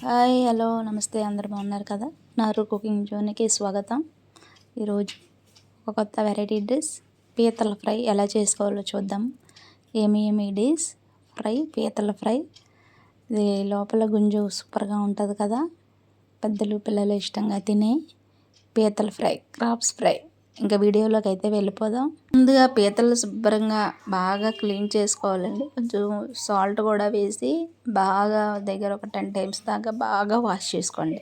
Hi hello నమస్తే అందరు బాగున్నారు కదా. నారు కుకింగ్ జోన్కి స్వాగతం. ఈరోజు ఒక కొత్త వెరైటీ డిష్ పీతల ఫ్రై ఎలా చేసుకోవాలో చూద్దాం. ఏమి డిష్ ఫ్రై, పీతల ఫ్రై. ఇది లోపల గుంజు సూపర్గా ఉంటుంది కదా, పెద్దలు పిల్లలు ఇష్టంగా తినే పీతల ఫ్రై, క్రాబ్స్ ఫ్రై. ఇంకా వీడియోలోకి అయితే వెళ్ళిపోదాం. ముందుగా పీతలు శుభ్రంగా బాగా క్లీన్ చేసుకోవాలండి. కొంచెం సాల్ట్ కూడా వేసి బాగా దగ్గర ఒక 10 టైమ్స్ దాకా బాగా వాష్ చేసుకోండి.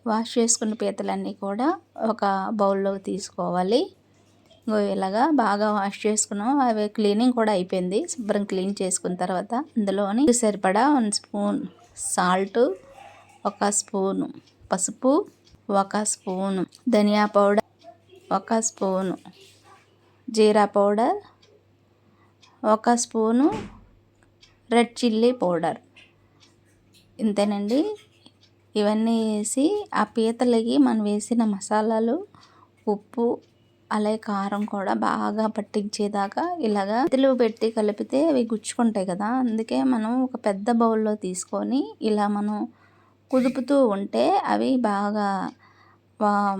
వాష్ చేసుకున్న పీతలన్నీ కూడా ఒక బౌల్లోకి తీసుకోవాలి. ఇలాగా బాగా వాష్ చేసుకున్నాం. అవి క్లీనింగ్ కూడా అయిపోయింది. శుభ్రం క్లీన్ చేసుకున్న తర్వాత అందులోని సరిపడా 1 స్పూన్ సాల్ట్, 1 స్పూను పసుపు, 1 స్పూను ధనియా పౌడర్, 1 స్పూను జీరా powder, 1 spoon red chilli powder. ఇంతేనండి. ఇవన్నీ వేసి ఆ పీతలకి మనం వేసిన మసాలాలు, ఉప్పు, అలాగే కారం కూడా బాగా పట్టించేదాకా ఇలాగా పీతలు పెట్టి కలిపితే అవి గుచ్చుకుంటాయి కదా. అందుకే మనం ఒక పెద్ద బౌల్లో తీసుకొని ఇలా మనం కుదుపుతూ ఉంటే అవి బాగా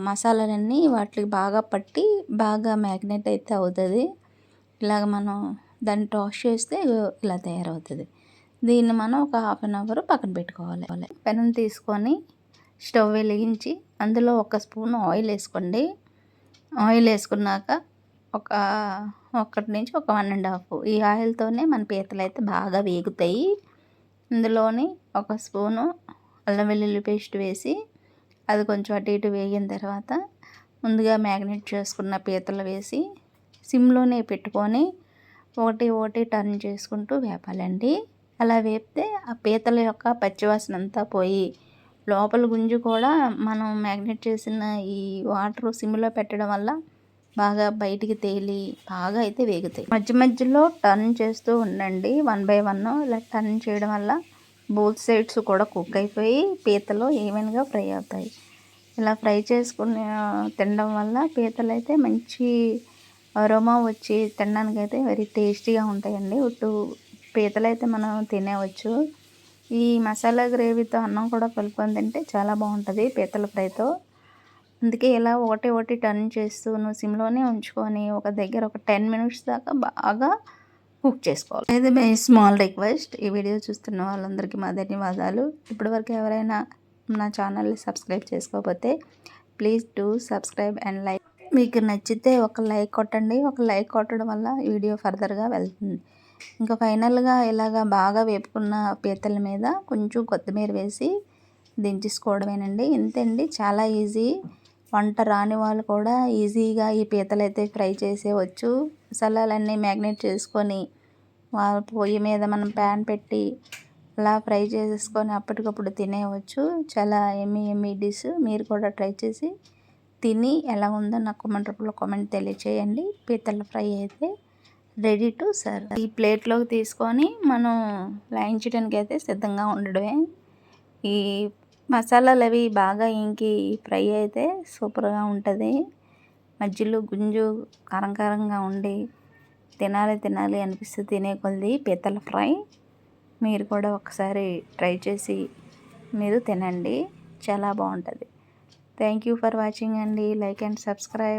మసాలాలన్నీ వాటికి బాగా పట్టి బాగా మ్యాగ్నేట్ అయితే అవుతుంది. ఇలాగ మనం దాన్ని టాస్ చేస్తే ఇలా తయారవుతుంది. దీన్ని మనం ఒక 1/2 అవర్ పక్కన పెట్టుకోవాలి. పెనం తీసుకొని స్టవ్ వెలిగించి అందులో 1 స్పూన్ ఆయిల్ వేసుకోండి. ఆయిల్ వేసుకున్నాక ఒకటి నుంచి 1.5 ఈ ఆయిల్తోనే మన పీతలు అయితే బాగా వేగుతాయి. ఇందులోని 1 స్పూను అల్లం వెల్లుల్లి పేస్ట్ వేసి అది కొంచెం అటు ఇటు వేగిన తర్వాత ముందుగా మ్యాగ్నేట్ చేసుకున్న పీతలు వేసి సిమ్లోనే పెట్టుకొని ఒకటి టర్న్ చేసుకుంటూ వేపాలండి. అలా వేపితే ఆ పీతల యొక్క పచ్చివాసన అంతా పోయి లోపల గుంజు కూడా మనం మ్యాగ్నేట్ చేసిన ఈ వాటర్ సిమ్లో పెట్టడం వల్ల బాగా బయటికి తేలి బాగా అయితే వేగుతాయి. మధ్యలో టర్న్ చేస్తూ ఉండండి. 1 by 1 ఇలా టర్న్ చేయడం వల్ల బోత్ సైడ్స్ కూడా కుక్ అయిపోయి పీతలు ఈవెన్గా ఫ్రై అవుతాయి. ఇలా ఫ్రై చేసుకుని తినడం వల్ల పీతలు అయితే మంచి అరోమా వచ్చి తినడానికి అయితే వెరీ టేస్టీగా ఉంటాయండి. పీతలు అయితే మనం తినేవచ్చు. ఈ మసాలా గ్రేవీతో అన్నం కూడా కలుపుకొని తింటే చాలా బాగుంటుంది పీతల ఫ్రైతో. అందుకే ఇలా ఒకటి టర్న్ చేస్తూ సిమ్లోనే ఉంచుకొని ఒక దగ్గర ఒక 10 minutes దాకా బాగా కుక్ చేసుకోవాలి. అయితే మై స్మాల్ రిక్వెస్ట్, ఈ వీడియో చూస్తున్న వాళ్ళందరికీ మా ధన్యవాదాలు. ఇప్పటివరకు ఎవరైనా నా ఛానల్ని సబ్స్క్రైబ్ చేసుకోకపోతే please do subscribe and like. మీకు నచ్చితే ఒక లైక్ కొట్టండి. ఒక లైక్ కొట్టడం వల్ల వీడియో ఫర్దర్గా వెళ్తుంది. ఇంకా ఫైనల్గా ఇలాగా బాగా వేపుకున్న పీతల మీద కొంచెం కొత్తిమీర వేసి దించేసుకోవడమేనండి. ఇంతండి, చాలా ఈజీ. వంట రాని వాళ్ళు కూడా ఈజీగా ఈ పీతలు అయితే ఫ్రై చేసేవచ్చు. మసాలాలన్నీ మ్యాగ్నేట్ చేసుకొని పొయ్యి మీద మనం ప్యాన్ పెట్టి అలా ఫ్రై చేసుకొని అప్పటికప్పుడు తినేయవచ్చు. చాలా ఎమ్మీ డిష్. మీరు కూడా ట్రై చేసి తిని ఎలా ఉందో నాకు కామెంట్ తెలియచేయండి. పీతల ఫ్రై అయితే రెడీ టు సర్వ్. ఈ ప్లేట్లోకి తీసుకొని మనం లాయించడానికి అయితే సిద్ధంగా ఉండడమే. ఈ మసాలాలు అవి బాగా ఇంకి ఫ్రై అయితే సూపర్గా ఉంటుంది. మధ్యలో గుంజు కారంగా ఉండి తినాలి అనిపిస్తే తినే కొద్ది పీతల ఫ్రై. మీరు కూడా ఒకసారి ట్రై చేసి మీరు తినండి, చాలా బాగుంటుంది. థ్యాంక్ యూ ఫర్ వాచింగ్ అండి. Like and subscribe.